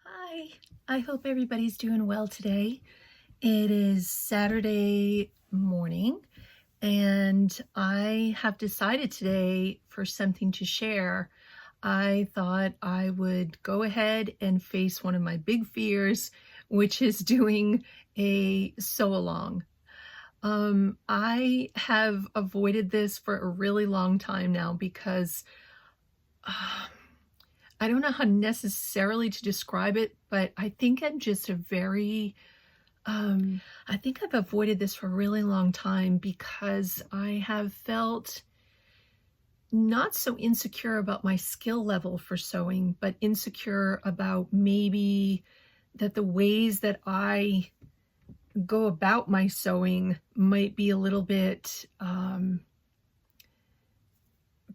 Hi, I hope everybody's doing well today. It is Saturday morning, and I have decided today for something to share. I thought I would go ahead and face one of my big fears, which is doing a sew along. I have avoided this for a really long time now because uh, I don't know how necessarily to describe it, but I think I'm just a very, I think I've avoided this for a really long time because I have felt not so insecure about my skill level for sewing, but insecure about maybe that the ways that I go about my sewing might be a little bit,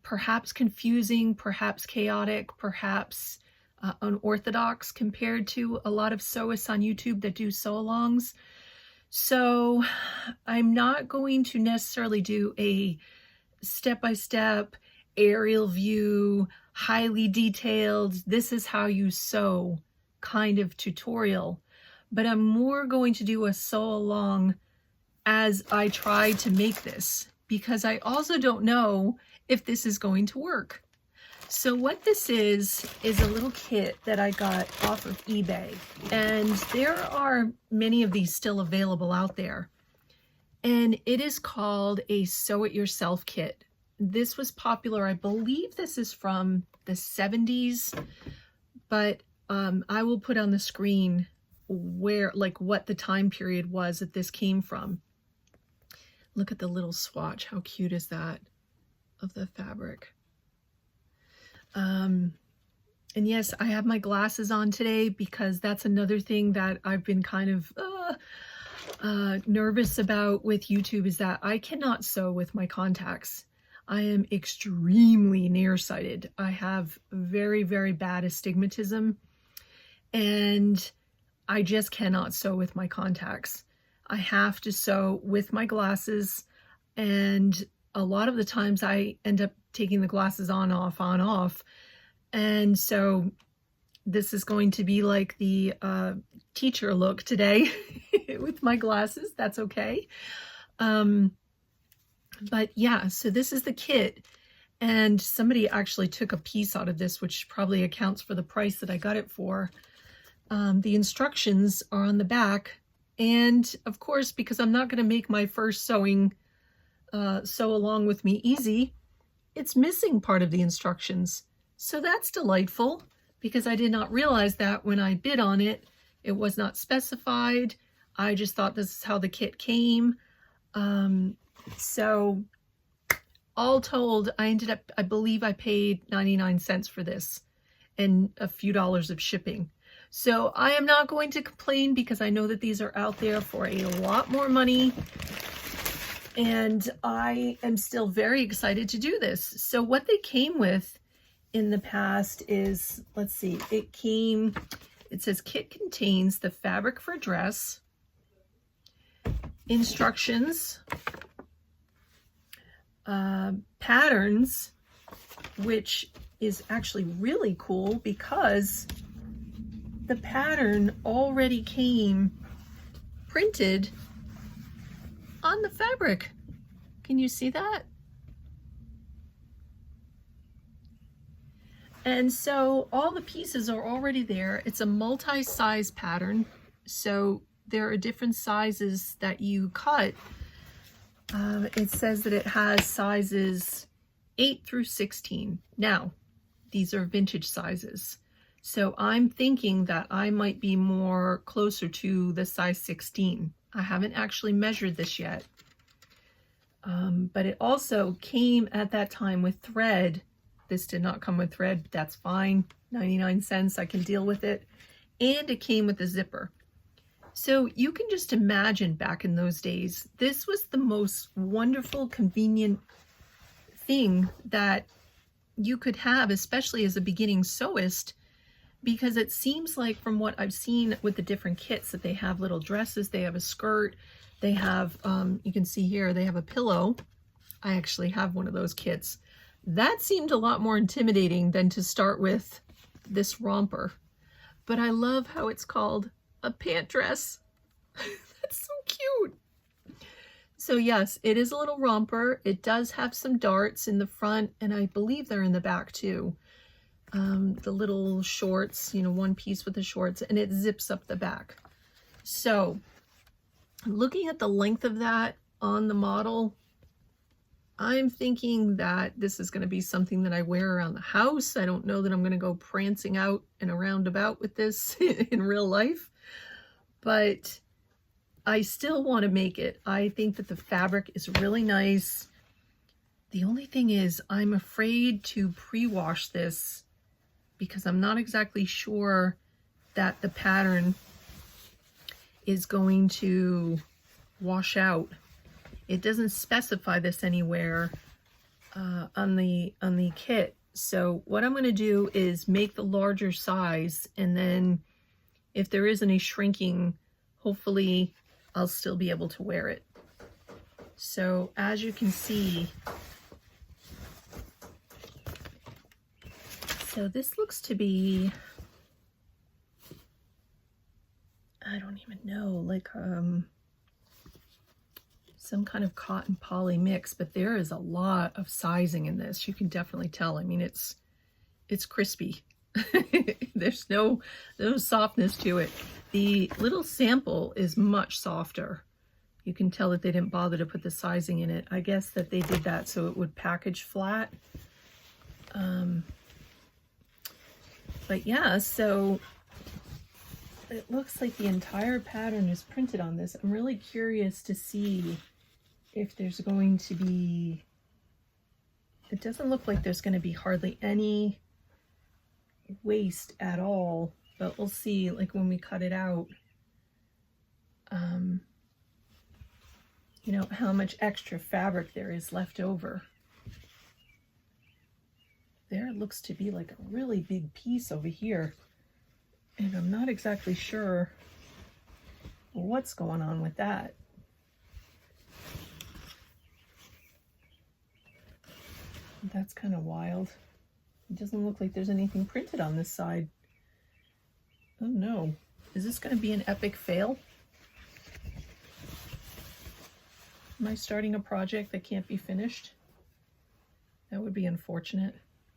perhaps confusing, perhaps chaotic, perhaps unorthodox compared to a lot of sewists on YouTube that do sew-alongs. So I'm not going to necessarily do a step-by-step aerial view, highly detailed, this is how you sew kind of tutorial, but I'm more going to do a sew-along as I try to make this, because I also don't know if this is going to work. So what this is a little kit that I got off of eBay, and there are many of these still available out there, and it is called a sew it yourself kit. This was popular, I believe this is from the 70s, but I will put on the screen where, like, what the time period was that this came from. Look at the little swatch. How cute is that of the fabric? And yes, I have my glasses on today because that's another thing that I've been kind of nervous about with YouTube, is that I cannot sew with my contacts. I am extremely nearsighted. I have very, very bad astigmatism, and I just cannot sew with my contacts. I have to sew with my glasses, and a lot of the times I end up taking the glasses on, off. And so this is going to be like the teacher look today with my glasses. That's okay. But yeah, so this is the kit. And somebody actually took a piece out of this, which probably accounts for the price that I got it for. The instructions are on the back. And of course, because I'm not going to make my first sewing sew along with me easy, it's missing part of the instructions. So that's delightful, because I did not realize that when I bid on it. It was not specified. I just thought this is how the kit came. So all told, I ended up, I believe I paid 99 cents for this and a few dollars of shipping. So I am not going to complain, because I know that these are out there for a lot more money, and I am still very excited to do this. So what they came with in the past is, let's see, it says kit contains the fabric for dress, instructions, patterns, which is actually really cool because the pattern already came printed on the fabric. Can you see that? And so all the pieces are already there. It's a multi-size pattern, so there are different sizes that you cut. It says that it has sizes 8 through 16. Now, these are vintage sizes. So I'm thinking that I might be more closer to the size 16. I haven't actually measured this yet. But it also came at that time with thread. This did not come with thread. That's fine. 99 cents, I can deal with it. And it came with a zipper. So you can just imagine back in those days, this was the most wonderful, convenient thing that you could have, especially as a beginning sewist, because it seems like, from what I've seen with the different kits, that they have little dresses, they have a skirt, they have, you can see here, they have a pillow. I actually have one of those kits. That seemed a lot more intimidating than to start with this romper. but I love how it's called a pant dress. That's so cute. So yes, it is a little romper. It does have some darts in the front, and I believe they're in the back too. The little shorts, you know, one piece with the shorts, and it zips up the back. So looking at the length of that on the model, I'm thinking that this is going to be something that I wear around the house. I don't know that I'm going to go prancing out and around about with this in real life, but I still want to make it. I think that the fabric is really nice. The only thing is I'm afraid to pre-wash this because I'm not exactly sure that the pattern is going to wash out. It doesn't specify this anywhere on the kit. So what I'm going to do is make the larger size, and then if there is any shrinking, hopefully I'll still be able to wear it. So as you can see, so this looks to be, I don't even know, like some kind of cotton poly mix, but there is a lot of sizing in this. You can definitely tell. I mean, it's crispy. There's no softness to it. The little sample is much softer. You can tell that they didn't bother to put the sizing in it. I guess that they did that so it would package flat. But yeah, so it looks like the entire pattern is printed on this. I'm really curious to see if there's going to be, it doesn't look like there's going to be hardly any waste at all, but we'll see, like when we cut it out, you know, how much extra fabric there is left over. There looks to be like a really big piece over here, and I'm not exactly sure what's going on with that. That's kind of wild. It doesn't look like there's anything printed on this side. Oh no. Is this going to be an epic fail? Am I starting a project that can't be finished? That would be unfortunate.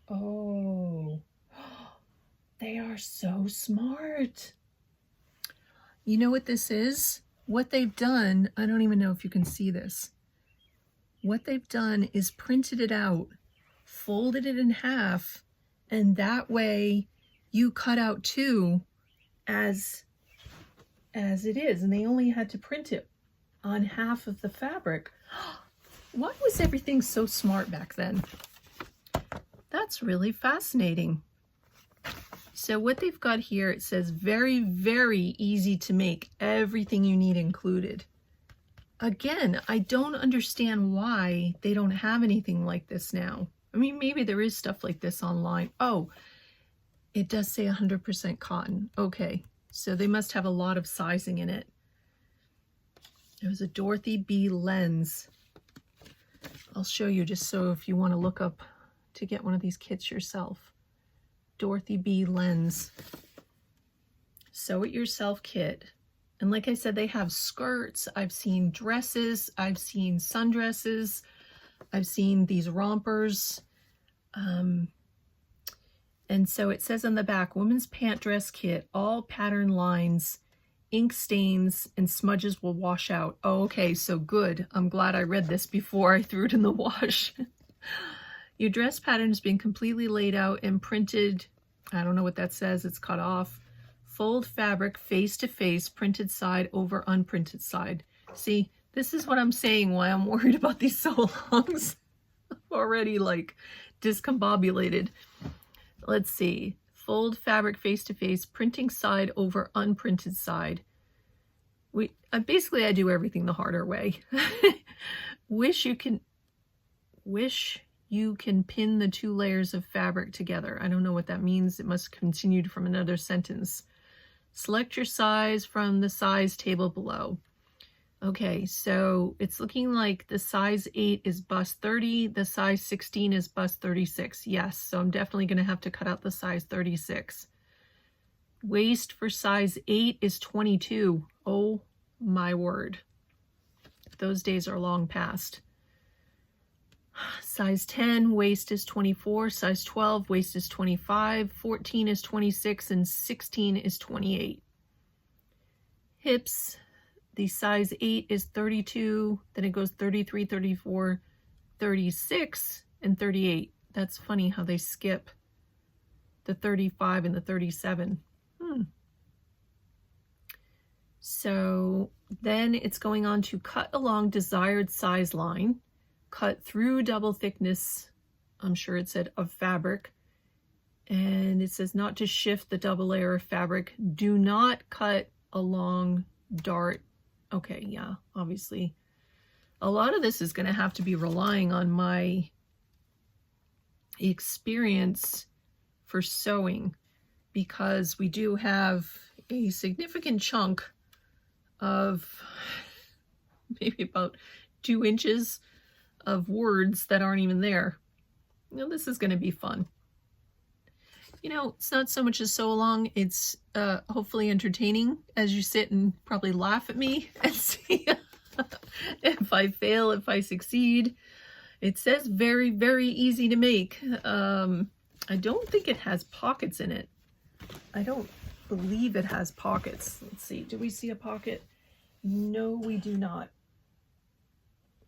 Oh, they are so smart. You know what this is? What they've done, I don't even know if you can see this. What they've done is printed it out, folded it in half, and that way you cut out two as it is, and they only had to print it on half of the fabric. Why was everything so smart back then? That's really fascinating. So what they've got here, it says very, very easy to make, everything you need included. Again, I don't understand why they don't have anything like this now. I mean, maybe there is stuff like this online. Oh, it does say 100% cotton. Okay, so they must have a lot of sizing in it. There's a Dorothy B lens. I'll show you just so if you want to look up to get one of these kits yourself. Dorothy B lens. Sew it yourself kit. And like I said, they have skirts. I've seen dresses. I've seen sundresses. I've seen these rompers. And so it says on the back, women's pant dress kit, all pattern lines, ink stains and smudges will wash out. Oh, okay, so good. I'm glad I read this before I threw it in the wash. Your dress pattern has been completely laid out and printed. I don't know what that says. It's cut off. Fold fabric face to face, printed side over unprinted side. See, this is what I'm saying, why I'm worried about these sew-alongs. I'm already like discombobulated. Let's see. Fold fabric face to face, printing side over unprinted side. Basically I do everything the harder way. Wish you can pin the two layers of fabric together. I don't know what that means. It must have continued from another sentence. Select your size from the size table below. Okay, so it's looking like the size 8 is bust 30, the size 16 is bust 36. Yes, so I'm definitely going to have to cut out the size 36. Waist for size 8 is 22. Oh my word. Those days are long past. Size 10, waist is 24. Size 12, waist is 25. 14 is 26, and 16 is 28. Hips, the size 8 is 32. Then it goes 33, 34, 36, and 38. That's funny how they skip the 35 and the 37. So then it's going on to cut along desired size line, cut through double thickness, I'm sure it said, of fabric. And it says not to shift the double layer of fabric. Do not cut along dart. Okay, yeah, obviously. A lot of this is going to have to be relying on my experience for sewing, because we do have a significant chunk of maybe about 2 inches of words that aren't even there. You know, this is going to be fun. You know, it's not so much a sew along, it's hopefully entertaining as you sit and probably laugh at me and see if I fail, if I succeed. It says very, very easy to make. I don't think it has pockets in it. I don't believe it has pockets. Let's see, do we see a pocket? No, we do not.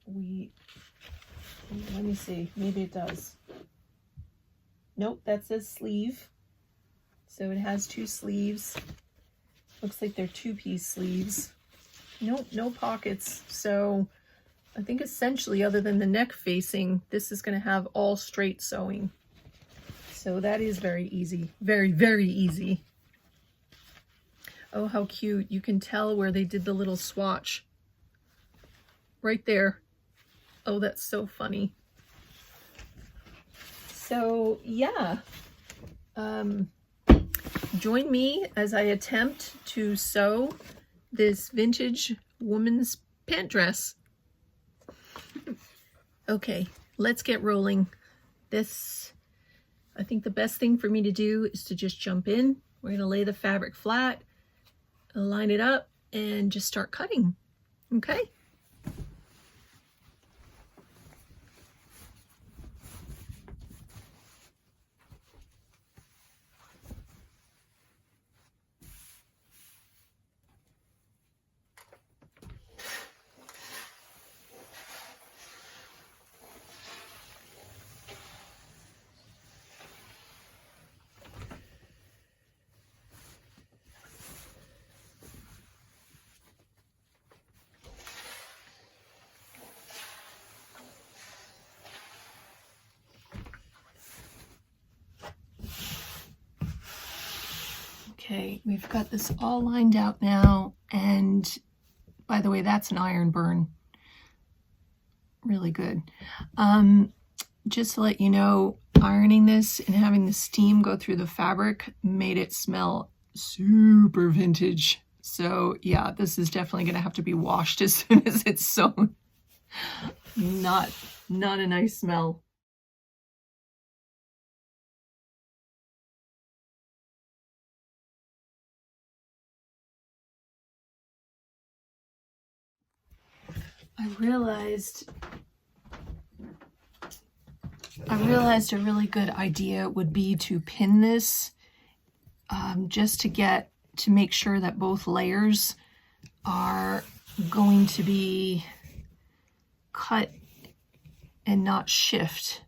Let me see, maybe it does. Nope, that says sleeve. So it has 2 sleeves. Looks like they're 2-piece sleeves. Nope, no pockets. So I think essentially, other than the neck facing, this is going to have all straight sewing. So that is very easy. Very, very easy. Oh, how cute. You can tell where they did the little swatch. Right there. Oh, that's so funny. So, yeah. Join me as I attempt to sew this vintage woman's pant dress. Okay, let's get rolling. I think the best thing for me to do is to just jump in. We're going to lay the fabric flat, line it up, and just start cutting. Okay? Okay, we've got this all lined out now, and by the way, that's an iron burn. Really good. Just to let you know, ironing this and having the steam go through the fabric made it smell super vintage. So yeah, this is definitely going to have to be washed as soon as it's sewn. Not a nice smell. I realized a really good idea would be to pin this just to make sure that both layers are going to be cut and not shift.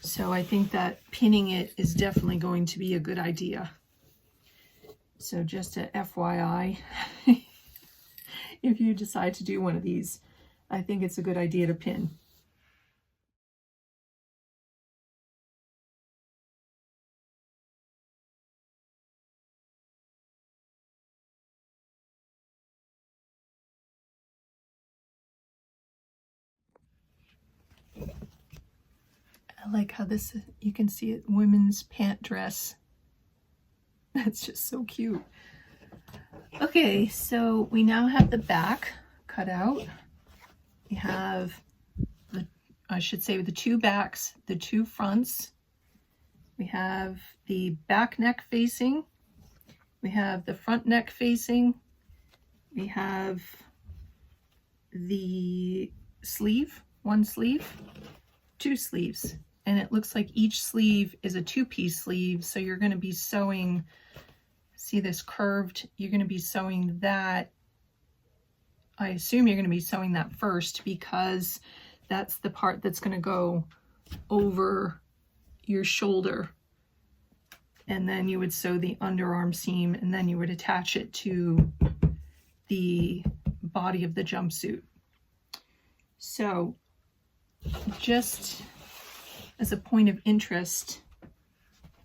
So I think that pinning it is definitely going to be a good idea. So just a FYI, if you decide to do one of these, I think it's a good idea to pin. I like how this, you can see it, women's pant dress. That's just so cute. Okay, so we now have the back cut out. We have I should say the 2 backs, the 2 fronts. We have the back neck facing, We have the front neck facing. We have the sleeve, one sleeve, two sleeves. And it looks like each sleeve is a two-piece sleeve. So you're going to be sewing, see this curved, you're going to be sewing that. I assume you're going to be sewing that first because that's the part that's going to go over your shoulder. And then you would sew the underarm seam, and then you would attach it to the body of the jumpsuit. So just as a point of interest,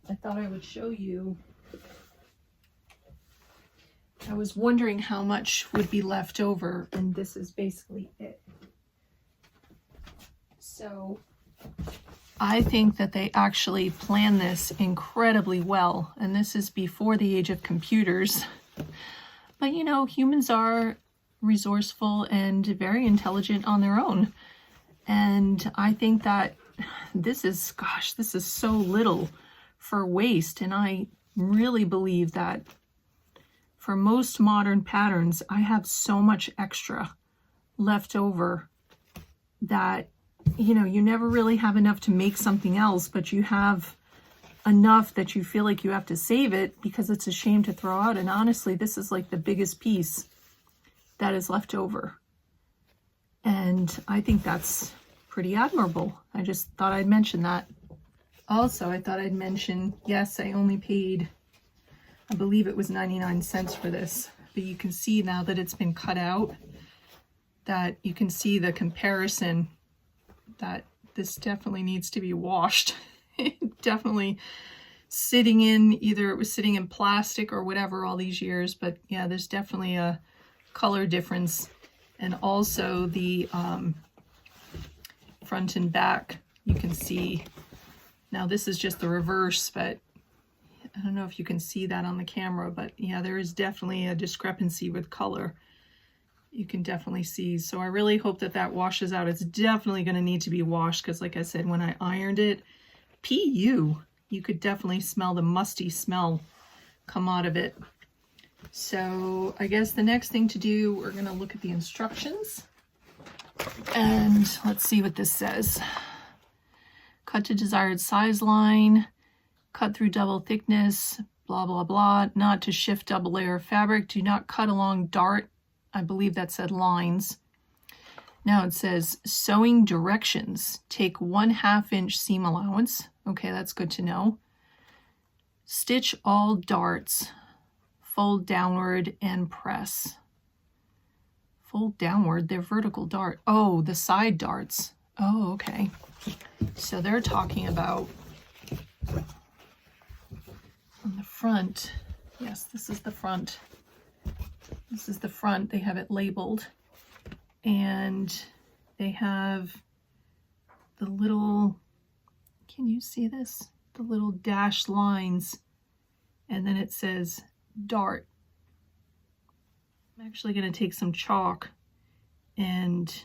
I thought I would show you. I was wondering how much would be left over, and this is basically it. So I think that they actually planned this incredibly well, and this is before the age of computers. But you know, humans are resourceful and very intelligent on their own. And I think that this is, gosh, this is so little for waste. And I really believe that for most modern patterns, I have so much extra left over that, you know, you never really have enough to make something else, but you have enough that you feel like you have to save it because it's a shame to throw out. And honestly, this is like the biggest piece that is left over. And I think that's pretty admirable. I just thought I'd mention that. Also, I thought I'd mention, yes, I only paid, I believe it was 99 cents for this, but you can see now that it's been cut out, that you can see the comparison, that this definitely needs to be washed. Definitely sitting in, either it was sitting in plastic or whatever all these years, but yeah, there's definitely a color difference. And also the front and back, you can see, now this is just the reverse, but I don't know if you can see that on the camera, but yeah, there is definitely a discrepancy with color. You can definitely see. So I really hope that that washes out. It's definitely going to need to be washed because, like I said, when I ironed it, you could definitely smell the musty smell come out of it. So I guess the next thing to do, we're going to look at the instructions. And let's see what this says. Cut to desired size line, cut through double thickness, blah, blah, blah. Not to shift double layer of fabric. Do not cut along dart. I believe that said lines. Now it says sewing directions. Take 1/2 inch seam allowance. Okay, that's good to know. Stitch all darts. Fold downward and press. Fold downward, they're vertical dart. Oh, the side darts. Oh, okay. So they're talking about on the front. Yes, this is the front. This is the front. They have it labeled. And they have the little, can you see this? The little dashed lines. And then it says dart. I'm actually going to take some chalk and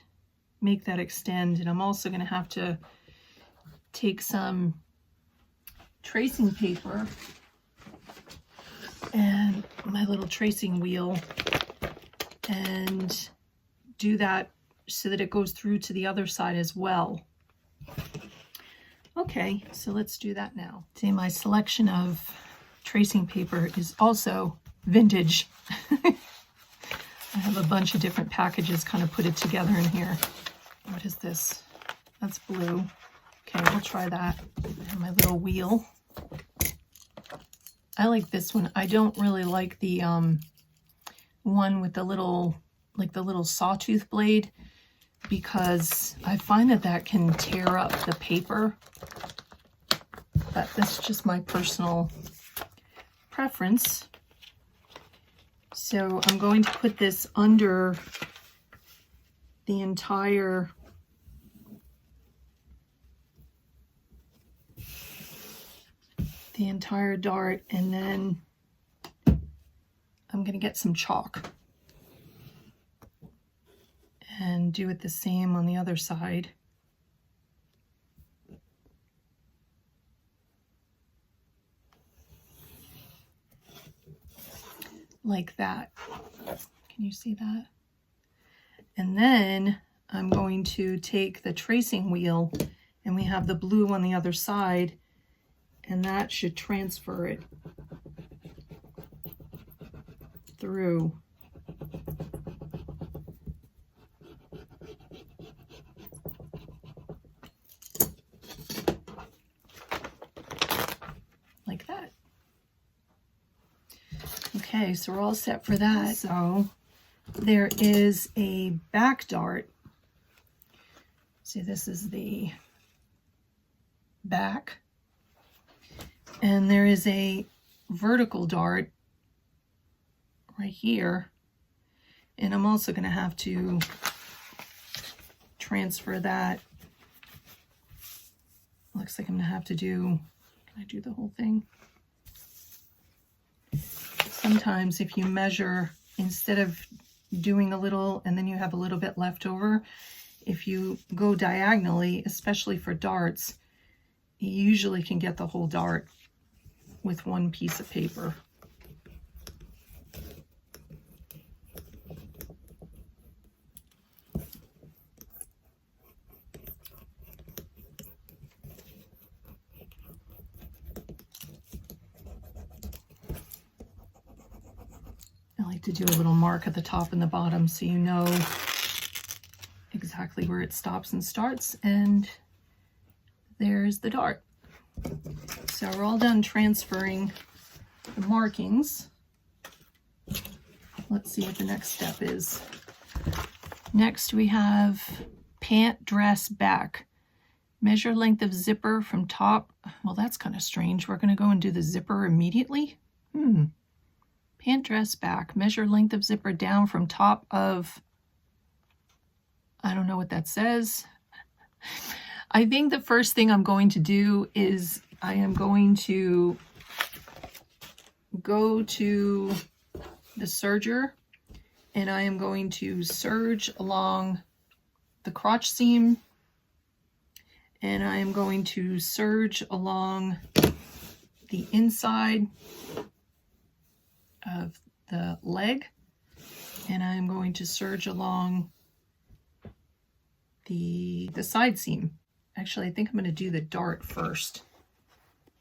make that extend. And I'm also going to have to take some tracing paper and my little tracing wheel and do that so that it goes through to the other side as well. Okay, so let's do that now. See, my selection of tracing paper is also vintage. I have a bunch of different packages kind of put it together in here. What is this? That's blue. Okay, we'll try that. And my little wheel. I like this one. I don't really like the one with the little, like the little sawtooth blade, because I find that that can tear up the paper. But that's just my personal preference. So I'm going to put this under the entire dart, and then I'm going to get some chalk and do it the same on the other side. like that. Can you see that? And then I'm going to take the tracing wheel, and we have the blue on the other side, and that should transfer it through. Like that. Okay, so we're all set for that. So there is a back dart. See, this is the back. And there is a vertical dart right here. And I'm also going to have to transfer that. Looks like I'm going to have to do, can I do the whole thing? Sometimes if you measure, instead of doing a little and then you have a little bit left over, if you go diagonally, especially for darts, you usually can get the whole dart with one piece of paper. I like to do a little mark at the top and the bottom so you know exactly where it stops and starts, and there's the dart. So we're all done transferring the markings. Let's see what the next step is. Next we have pant dress back. Measure length of zipper from top. Well, that's kind of strange. We're going to go and do the zipper immediately. Pant dress back. Measure length of zipper down from top of, I don't know what that says. I think the first thing I'm going to do is I am going to go to the serger, and I am going to serge along the crotch seam, and I am going to serge along the inside of the leg, and I'm going to serge along the side seam. Actually, I think I'm going to do the dart first.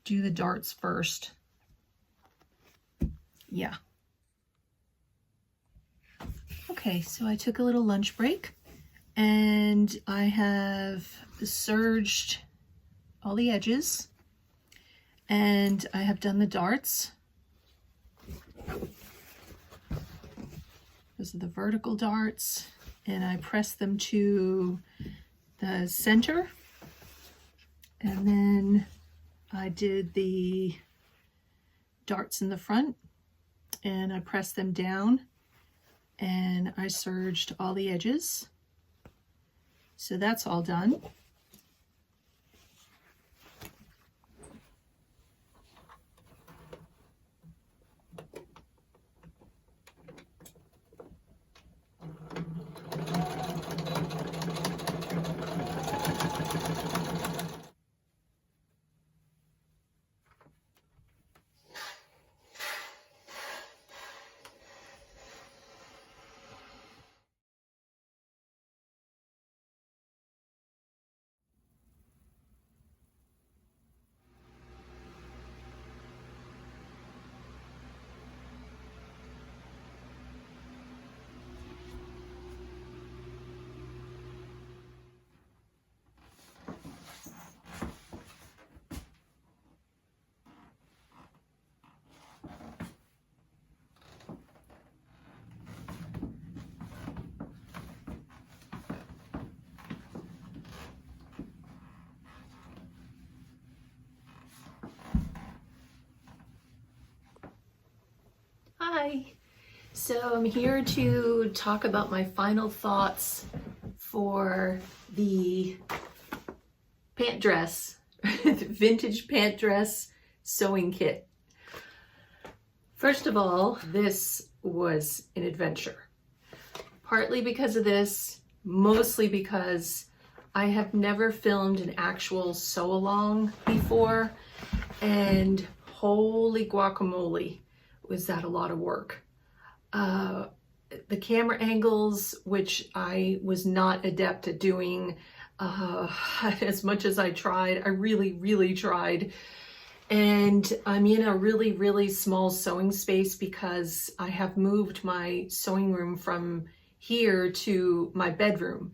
Do the darts first. Yeah. Okay, so I took a little lunch break, and I have serged all the edges, and I have done the darts. Those are the vertical darts, and I pressed them to the center, and then I did the darts in the front, and I pressed them down, and I serged all the edges. So that's all done. Hi. So I'm here to talk about my final thoughts for the pant dress, vintage pant dress sewing kit. First of all, this was an adventure. Partly because of this, mostly because I have never filmed an actual sew along before, and holy guacamole, was that a lot of work. the camera angles, which I was not adept at doing as much as I tried. I really tried. And I'm in a really small sewing space because I have moved my sewing room from here to my bedroom.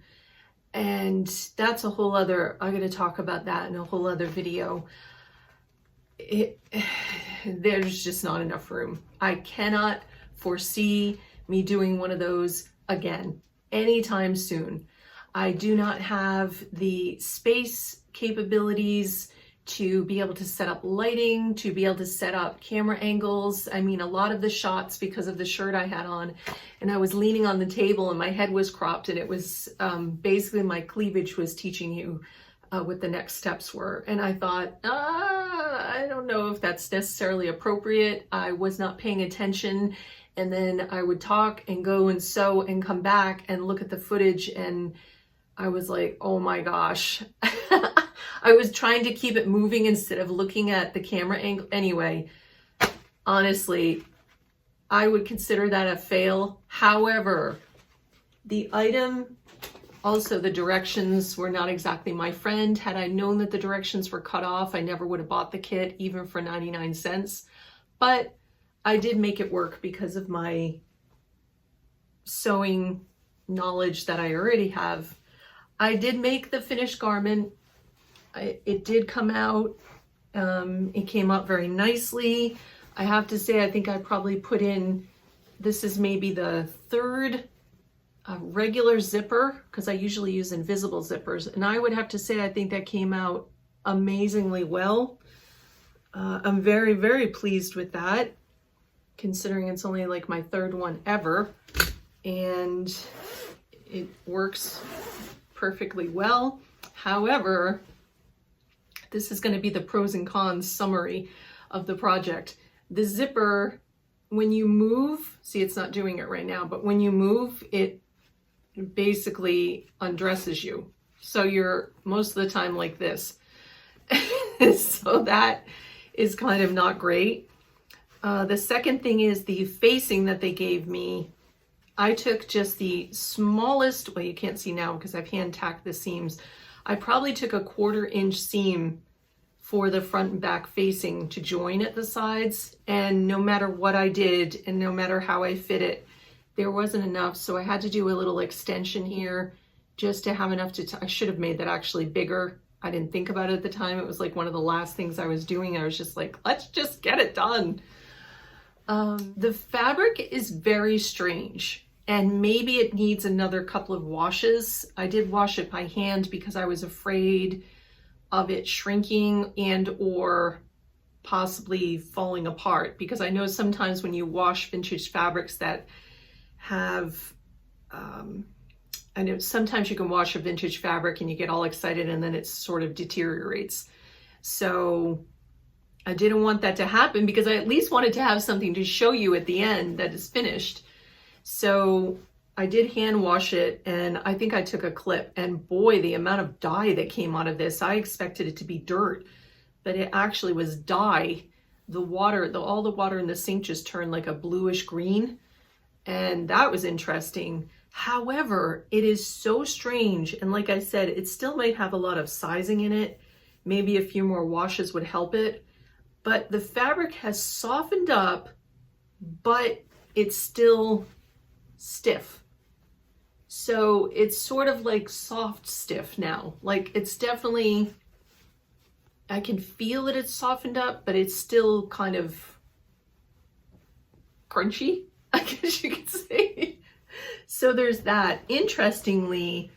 And that's a whole other, I'm going to talk about that in a whole other video. There's just not enough room. I cannot foresee me doing one of those again anytime soon. I do not have the space capabilities to be able to set up lighting, to be able to set up camera angles. I mean, a lot of the shots, because of the shirt I had on, and I was leaning on the table and my head was cropped, and it was basically my cleavage was teaching you what the next steps were. And I thought, I don't know if that's necessarily appropriate. I was not paying attention. And then I would talk and go and sew and come back and look at the footage, and I was like, oh my gosh. I was trying to keep it moving instead of looking at the camera angle. Anyway, honestly, I would consider that a fail. However, the item, also the directions were not exactly my friend. Had I known that the directions were cut off, I never would have bought the kit, even for 99 cents. But I did make it work because of my sewing knowledge that I already have. I did make the finished garment. It did come out. It came out very nicely. I have to say, I think I probably put in, this is maybe the third regular zipper, because I usually use invisible zippers. And I would have to say, I think that came out amazingly well. I'm very pleased with that, considering it's only like my third one ever. And it works perfectly well. However, this is going to be the pros and cons summary of the project. The zipper, when you move, see, it's not doing it right now, but when you move, it basically undresses you. So you're most of the time like this. So that is kind of not great. The second thing is the facing that they gave me. I took just the smallest, well, you can't see now because I've hand tacked the seams. I probably took a 1/4 inch seam for the front and back facing to join at the sides. And no matter what I did and no matter how I fit it, there wasn't enough. So I had to do a little extension here just to have enough to, I should have made that actually bigger. I didn't think about it at the time. It was like one of the last things I was doing. I was just like, let's just get it done. The fabric is very strange, and maybe it needs another couple of washes. I did wash it by hand because I was afraid of it shrinking and or possibly falling apart, because I know sometimes when you wash vintage fabrics that have, I know sometimes you can wash a vintage fabric and you get all excited and then it sort of deteriorates. So I didn't want that to happen, because I at least wanted to have something to show you at the end that is finished. So I did hand wash it, and I think I took a clip, and boy, the amount of dye that came out of this, I expected it to be dirt, but it actually was dye. The water, all the water in the sink just turned like a bluish green, and that was interesting. However, it is so strange, and like I said, it still might have a lot of sizing in it. Maybe a few more washes would help it, but the fabric has softened up, but it's still stiff. So it's sort of like soft stiff now. Like it's definitely, I can feel that it's softened up, but it's still kind of crunchy, I guess you could say. So there's that. Interestingly,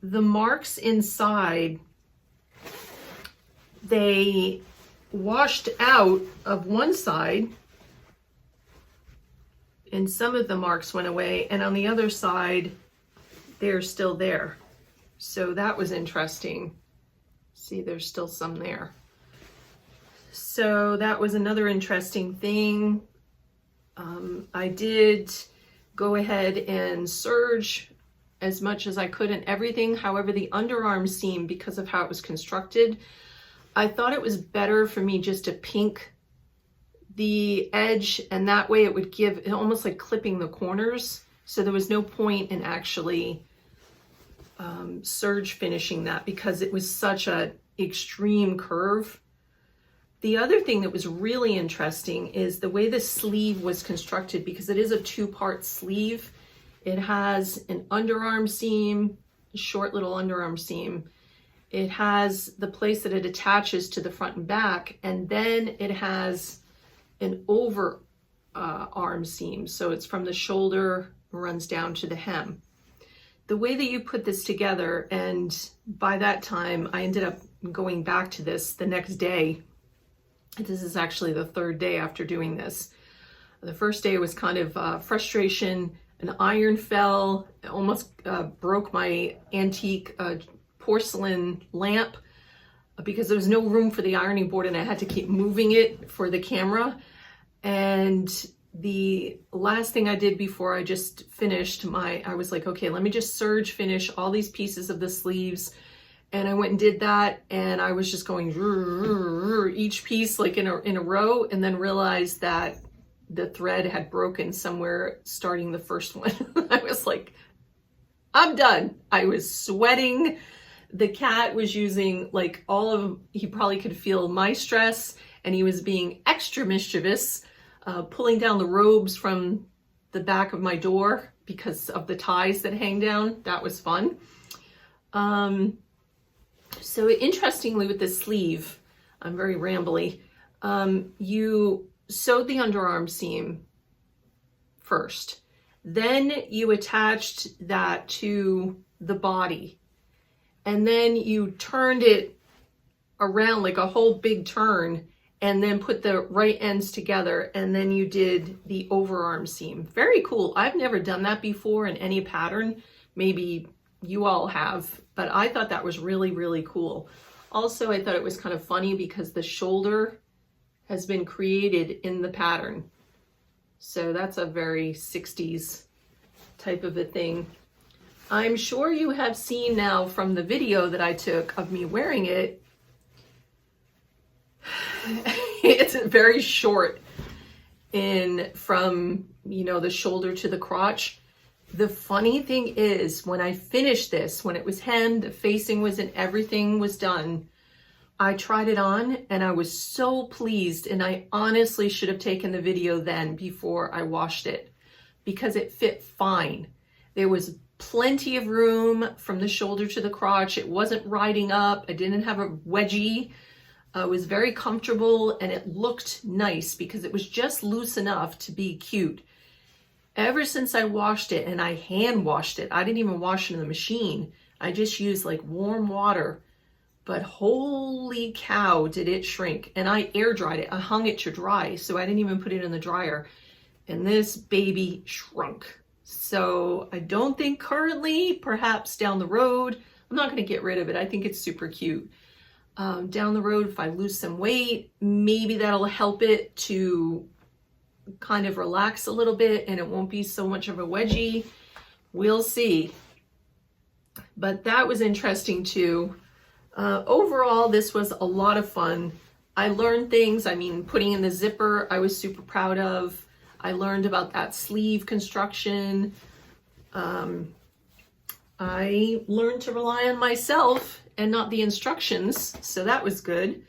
the marks inside, they washed out of one side and some of the marks went away, and on the other side they're still there. So that was interesting. See, there's still some there. So that was another interesting thing. I did go ahead and serge as much as I could in everything. However, the underarm seam, because of how it was constructed, I thought it was better for me just to pink the edge, and that way it would give it almost like clipping the corners. So there was no point in actually serge finishing that because it was such a extreme curve. The other thing that was really interesting is the way the sleeve was constructed, because it is a two-part sleeve. It has an underarm seam, a short little underarm seam. It has the place that it attaches to the front and back, and then it has an over arm seam. So it's from the shoulder, runs down to the hem. The way that you put this together, and by that time I ended up going back to this the next day. This is actually the third day after doing this. The first day was kind of frustration. An iron fell, it almost broke my antique porcelain lamp because there was no room for the ironing board and I had to keep moving it for the camera. And the last thing I did before I just finished I was like, okay, let me just serge finish all these pieces of the sleeves. And I went and did that, and I was just going each piece like in a row, and then realized that the thread had broken somewhere starting the first one. I was like, I'm done. I was sweating. The cat was using like he probably could feel my stress, and he was being extra mischievous, pulling down the robes from the back of my door because of the ties that hang down. That was fun. So interestingly with the sleeve, I'm very rambly, you sewed the underarm seam first, then you attached that to the body, and then you turned it around like a whole big turn, and then put the right ends together, and then you did the overarm seam. Very cool. I've never done that before in any pattern. Maybe you all have, but I thought that was really, really cool. Also, I thought it was kind of funny because the shoulder has been created in the pattern. So that's a very 60s type of a thing. I'm sure you have seen now from the video that I took of me wearing it, it's very short from, the shoulder to the crotch. The funny thing is, when I finished this, when it was hemmed, the facing was and everything was done, I tried it on and I was so pleased, and I honestly should have taken the video then before I washed it because it fit fine. There was plenty of room from the shoulder to the crotch. It wasn't riding up. I didn't have a wedgie. It was very comfortable and it looked nice because it was just loose enough to be cute. Ever since I washed it, and I hand washed it, I didn't even wash it in the machine. I just used like warm water, but holy cow, did it shrink. And I air dried it. I hung it to dry, so I didn't even put it in the dryer. And this baby shrunk. So I don't think currently, perhaps down the road, I'm not gonna get rid of it. I think it's super cute. Down the road, if I lose some weight, maybe that'll help it to kind of relax a little bit and it won't be so much of a wedgie. We'll see. But that was interesting too. Overall, this was a lot of fun. I learned things. I mean, putting in the zipper, I was super proud of. I learned about that sleeve construction. I learned to rely on myself and not the instructions, so that was good.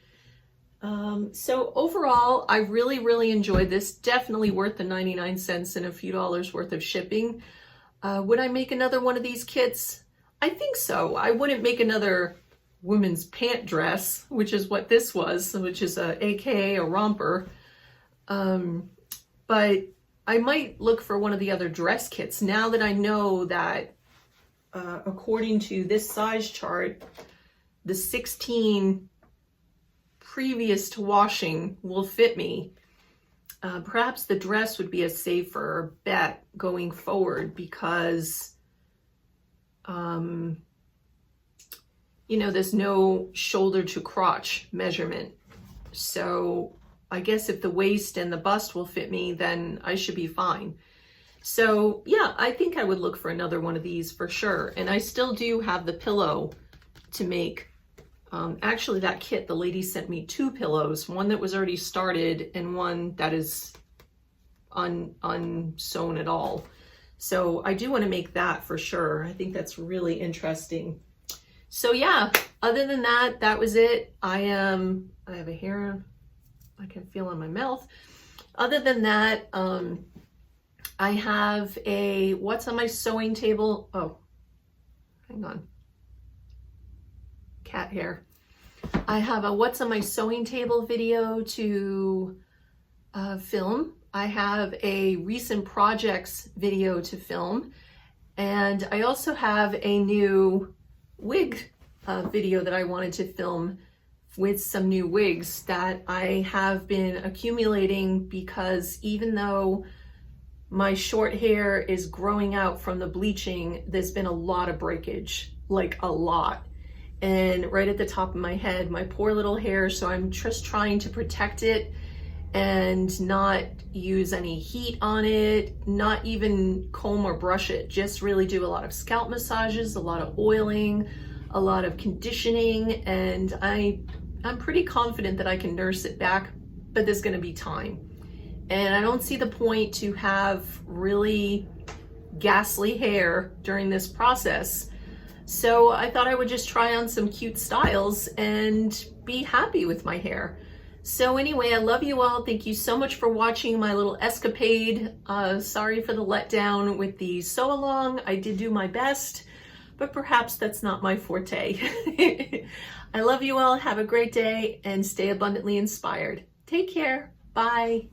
So overall, I really, really enjoyed this. Definitely worth the 99 cents and a few dollars worth of shipping. Would I make another one of these kits? I think so. I wouldn't make another women's pant dress, which is what this was, which is AKA a romper. But I might look for one of the other dress kits now that I know that according to this size chart, the 16 previous to washing will fit me. Perhaps the dress would be a safer bet going forward because, there's no shoulder to crotch measurement. So I guess if the waist and the bust will fit me, then I should be fine. So yeah, I think I would look for another one of these for sure. And I still do have the pillow to make Actually, that kit, the lady sent me 2 pillows, one that was already started and one that is unsewn at all. So I do want to make that for sure. I think that's really interesting. So yeah, other than that, that was it. I have a hair I can feel in my mouth. Other than that, I have a what's on my sewing table. Oh, hang on. Cat hair. I have a what's on my sewing table video to film. I have a recent projects video to film. And I also have a new wig video that I wanted to film with some new wigs that I have been accumulating, because even though my short hair is growing out from the bleaching, there's been a lot of breakage, like a lot. And right at the top of my head, my poor little hair, so I'm just trying to protect it and not use any heat on it, not even comb or brush it, just really do a lot of scalp massages, a lot of oiling, a lot of conditioning, and I'm pretty confident that I can nurse it back, but there's gonna be time. And I don't see the point to have really ghastly hair during this process. So I thought I would just try on some cute styles and be happy with my hair. So anyway, I love you all. Thank you so much for watching my little escapade. Sorry for the letdown with the sew along. I did do my best, but perhaps that's not my forte. I love you all. Have a great day and stay abundantly inspired. Take care. Bye.